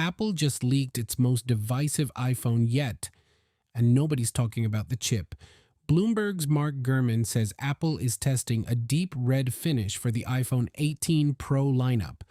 Apple just leaked its most divisive iPhone yet, and nobody's talking about the chip. Bloomberg's Mark Gurman says Apple is testing a deep red finish for the iPhone 18 Pro lineup,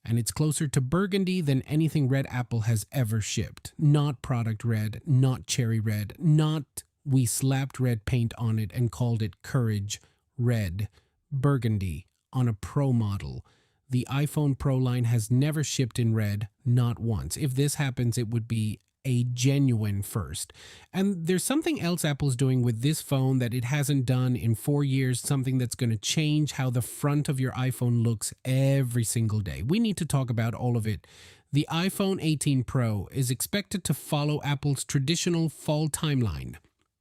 and it's closer to burgundy than anything red Apple has ever shipped. Not product red, not cherry red, not we slapped red paint on it and called it Courage Red. Burgundy on a Pro model. The iPhone Pro line has never shipped in red, not once. If this happens, it would be a genuine first. And there's something else Apple's doing with this phone that it hasn't done in 4 years, something that's going to change how the front of your iPhone looks every single day. We need to talk about all of it. The iPhone 18 Pro is expected to follow Apple's traditional fall timeline,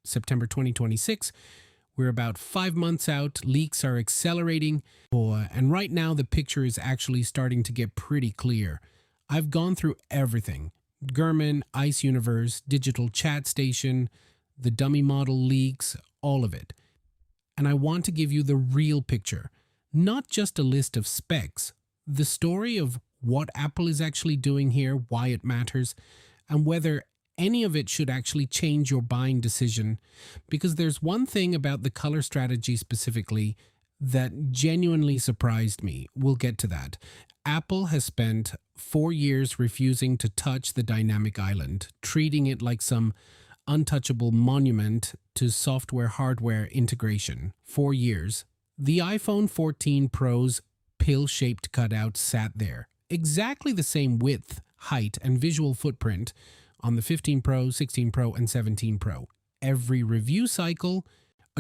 September 2026. We're about 5 months out. Leaks are accelerating. And right now, the picture is actually starting to get pretty clear. I've gone through everything. Gurman, Ice Universe, Digital Chat Station, the dummy model leaks, all of it. And I want to give you the real picture, not just a list of specs, the story of what Apple is actually doing here, why it matters, and whether any of it should actually change your buying decision. Because there's one thing about the color strategy specifically that genuinely surprised me. We'll get to that. Apple has spent 4 years refusing to touch the dynamic island, treating it like some untouchable monument to software-hardware integration. 4 years. The iPhone 14 Pro's pill-shaped cutout sat there, exactly the same width, height, and visual footprint on the 15 Pro, 16 Pro, and 17 Pro. Every review cycle,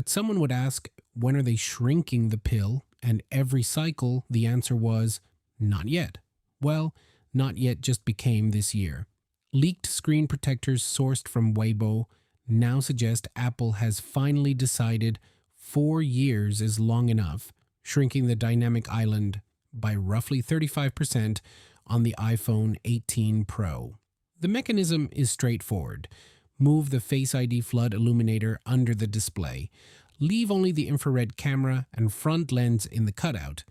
someone would ask, when are they shrinking the pill? And every cycle, the answer was, not yet. Well, not yet just became this year. Leaked screen protectors sourced from Weibo now suggest Apple has finally decided 4 years is long enough, shrinking the dynamic island by roughly 35% on the iPhone 18 Pro. The mechanism is straightforward. Move the Face ID flood illuminator under the display. Leave only the infrared camera and front lens in the cutout,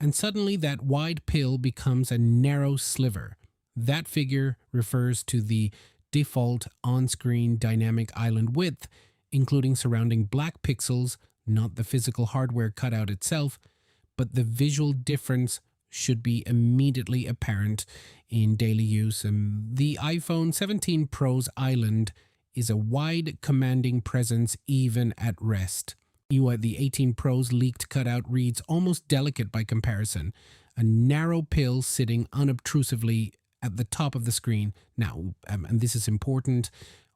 and suddenly that wide pill becomes a narrow sliver. That figure refers to the default on-screen dynamic island width, including surrounding black pixels, not the physical hardware cutout itself, but the visual difference should be immediately apparent in daily use. The iPhone 17 Pro's island is a wide, commanding presence even at rest. The 18 Pro's leaked cutout reads almost delicate by comparison, a narrow pill sitting unobtrusively at the top of the screen. Now, and this is important,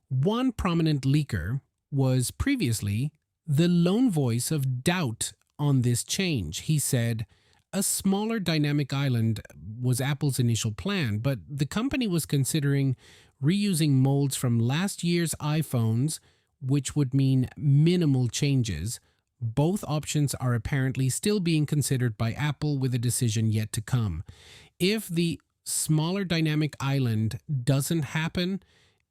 one prominent leaker was previously the lone voice of doubt on this change. He said, a smaller dynamic island was Apple's initial plan, but the company was considering reusing molds from last year's iPhones, which would mean minimal changes. Both options are apparently still being considered by Apple, with a decision yet to come. If the smaller dynamic island doesn't happen,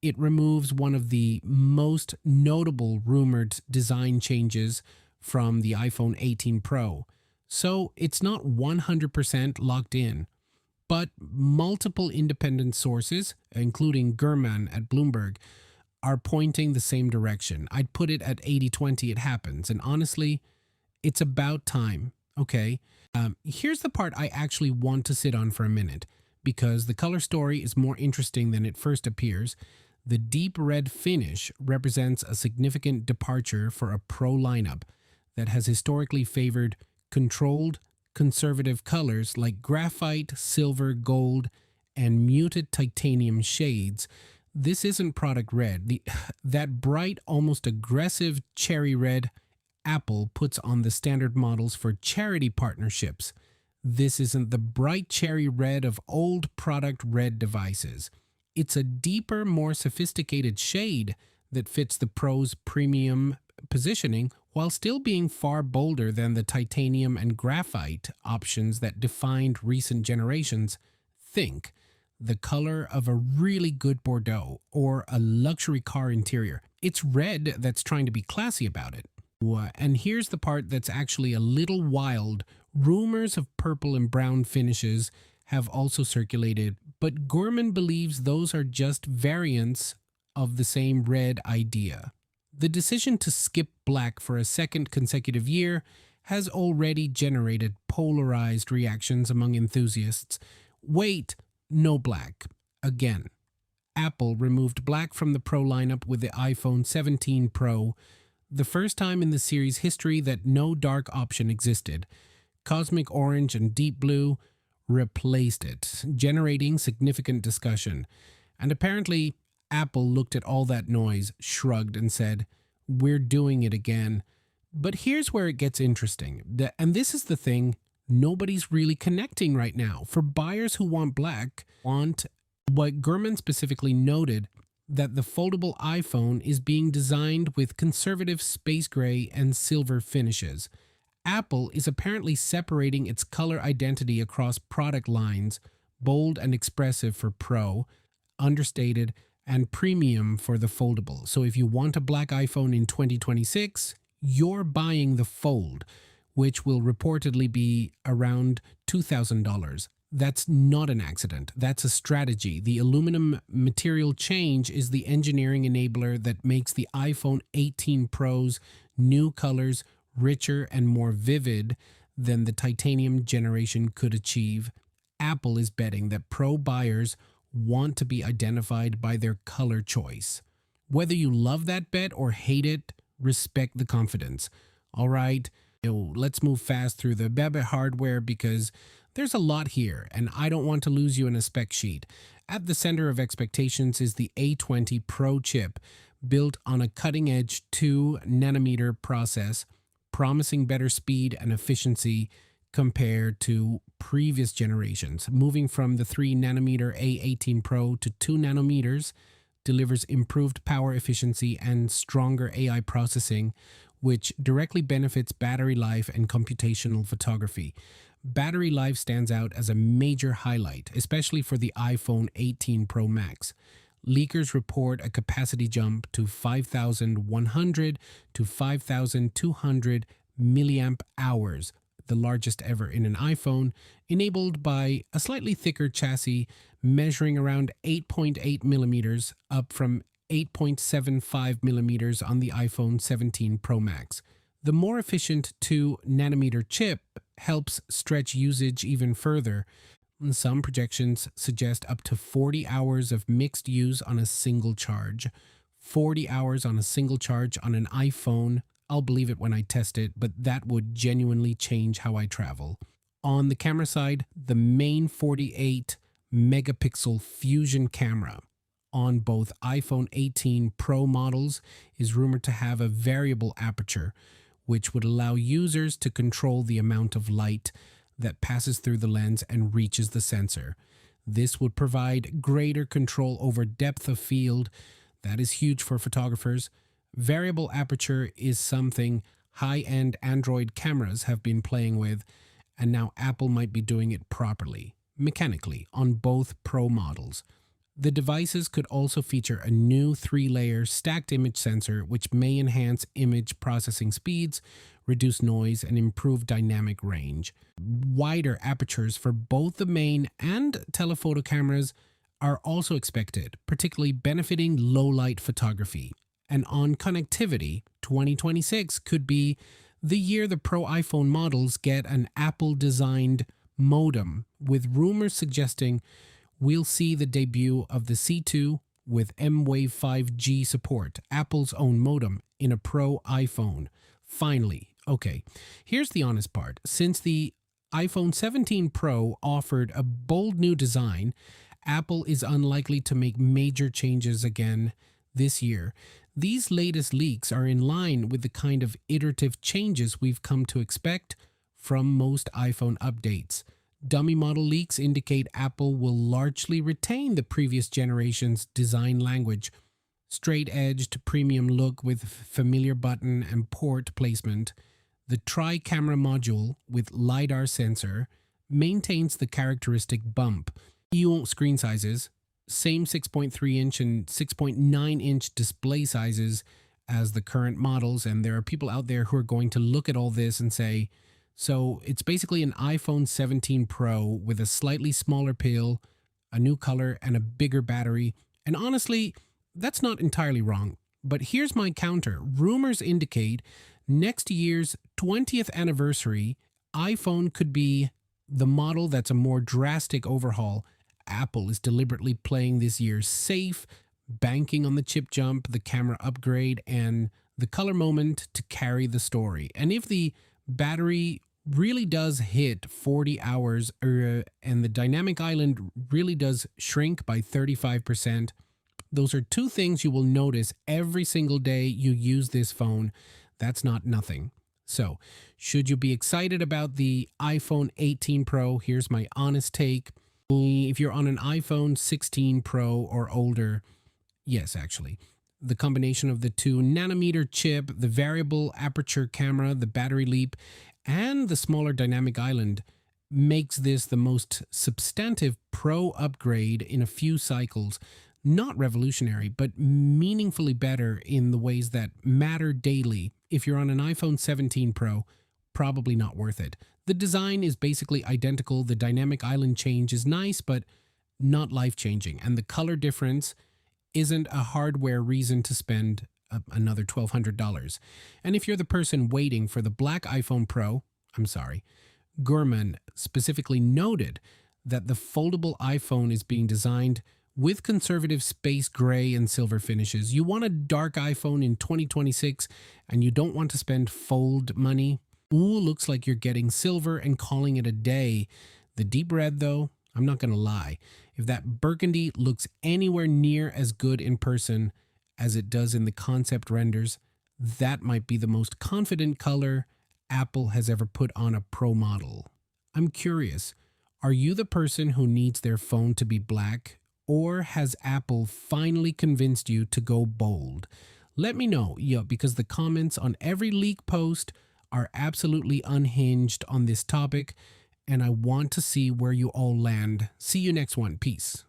it removes one of the most notable rumored design changes from the iPhone 18 Pro. So it's not 100% locked in, but multiple independent sources, including Gurman at Bloomberg, are pointing the same direction. I'd put it at 80-20 it happens. And honestly, it's about time, okay? Here's the part I actually want to sit on for a minute, because the color story is more interesting than it first appears. The deep red finish represents a significant departure for a Pro lineup that has historically favored controlled, conservative colors like graphite, silver, gold, and muted titanium shades. This isn't product red. That bright, almost aggressive cherry red Apple puts on the standard models for charity partnerships. This isn't the bright cherry red of old product red devices. It's a deeper, more sophisticated shade that fits the Pro's premium positioning while still being far bolder than the titanium and graphite options that defined recent generations. Think the color of a really good Bordeaux or a luxury car interior. It's red that's trying to be classy about it. And here's the part that's actually a little wild. Rumors of purple and brown finishes have also circulated, but Gurman believes those are just variants of the same red idea. The decision to skip black for a second consecutive year has already generated polarized reactions among enthusiasts. Wait, no black. Again. Apple removed black from the Pro lineup with the iPhone 17 Pro, the first time in the series' history that no dark option existed. Cosmic orange and deep blue replaced it, generating significant discussion. And apparently, Apple looked at all that noise, shrugged, and said, "We're doing it again." But here's where it gets interesting. And this is the thing nobody's really connecting right now. For buyers who want black, what Gurman specifically noted that the foldable iPhone is being designed with conservative space gray and silver finishes. Apple is apparently separating its color identity across product lines, bold and expressive for Pro, understated, and premium for the foldable. So if you want a black iPhone in 2026, you're buying the Fold, which will reportedly be around $2,000. That's not an accident. That's a strategy. The aluminum material change is the engineering enabler that makes the iPhone 18 Pro's new colors richer and more vivid than the titanium generation could achieve. Apple is betting that Pro buyers want to be identified by their color choice. Whether you love that bet or hate it, respect the confidence. All right, let's move fast through the Bebe hardware because there's a lot here, and I don't want to lose you in a spec sheet. At the center of expectations is the A20 Pro chip, built on a cutting-edge 2-nanometer process, promising better speed and efficiency compared to previous generations. Moving from the 3-nanometer A18 Pro to 2 nanometers delivers improved power efficiency and stronger AI processing, which directly benefits battery life and computational photography. Battery life stands out as a major highlight, especially for the iPhone 18 Pro Max. Leakers report a capacity jump to 5,100 to 5,200 milliamp hours, the largest ever in an iPhone, enabled by a slightly thicker chassis measuring around 8.8 millimeters, up from 8.75 millimeters on the iPhone 17 Pro Max. The more efficient 2-nanometer chip helps stretch usage even further. Some projections suggest up to 40 hours of mixed use on a single charge. 40 hours on a single charge on an iPhone. I'll believe it when I test it, but that would genuinely change how I travel. On the camera side, the main 48 megapixel fusion camera on both iPhone 18 Pro models is rumored to have a variable aperture, which would allow users to control the amount of light that passes through the lens and reaches the sensor. This would provide greater control over depth of field. That is huge for photographers. Variable aperture is something high-end Android cameras have been playing with, and now Apple might be doing it properly, mechanically, on both Pro models. The devices could also feature a new 3-layer stacked image sensor, which may enhance image processing speeds, reduce noise, and improve dynamic range. Wider apertures for both the main and telephoto cameras are also expected, particularly benefiting low-light photography. And on connectivity, 2026 could be the year the Pro iPhone models get an Apple-designed modem, with rumors suggesting we'll see the debut of the C2 with M-Wave 5G support, Apple's own modem, in a Pro iPhone. Finally, okay, here's the honest part. Since the iPhone 17 Pro offered a bold new design, Apple is unlikely to make major changes again this year. These latest leaks are in line with the kind of iterative changes we've come to expect from most iPhone updates. Dummy model leaks indicate Apple will largely retain the previous generation's design language. Straight-edged premium look with familiar button and port placement. The tri-camera module with LiDAR sensor maintains the characteristic bump. Screen sizes, same 6.3-inch and 6.9-inch display sizes as the current models, and there are people out there who are going to look at all this and say, So it's basically an iPhone 17 Pro with a slightly smaller pill, a new color, and a bigger battery. And honestly, that's not entirely wrong. But here's my counter. Rumors indicate next year's 20th anniversary, iPhone could be the model that's a more drastic overhaul. Apple is deliberately playing this year's safe, banking on the chip jump, the camera upgrade, and the color moment to carry the story. And if the battery really does hit 40 hours and the dynamic island really does shrink by 35%, those are two things you will notice every single day you use this phone. That's not nothing. So, should you be excited about the iPhone 18 Pro? Here's my honest take. If you're on an iPhone 16 Pro or older, yes, actually. The combination of the 2 nanometer chip, the variable aperture camera, the battery leap, and the smaller dynamic island makes this the most substantive Pro upgrade in a few cycles. Not revolutionary, but meaningfully better in the ways that matter daily. If you're on an iPhone 17 Pro, probably not worth it. The design is basically identical. The dynamic island change is nice, but not life-changing. And the color difference isn't a hardware reason to spend another $1,200. And if you're the person waiting for the black iPhone Pro, I'm sorry, Gurman specifically noted that the foldable iPhone is being designed with conservative space gray and silver finishes. You want a dark iPhone in 2026 and you don't want to spend fold money? Ooh, looks like you're getting silver and calling it a day. The deep red, though, I'm not going to lie. If that burgundy looks anywhere near as good in person as it does in the concept renders, that might be the most confident color Apple has ever put on a Pro model. I'm curious, are you the person who needs their phone to be black, or has Apple finally convinced you to go bold? Let me know, because the comments on every leak post are absolutely unhinged on this topic, and I want to see where you all land. See you next one. Peace.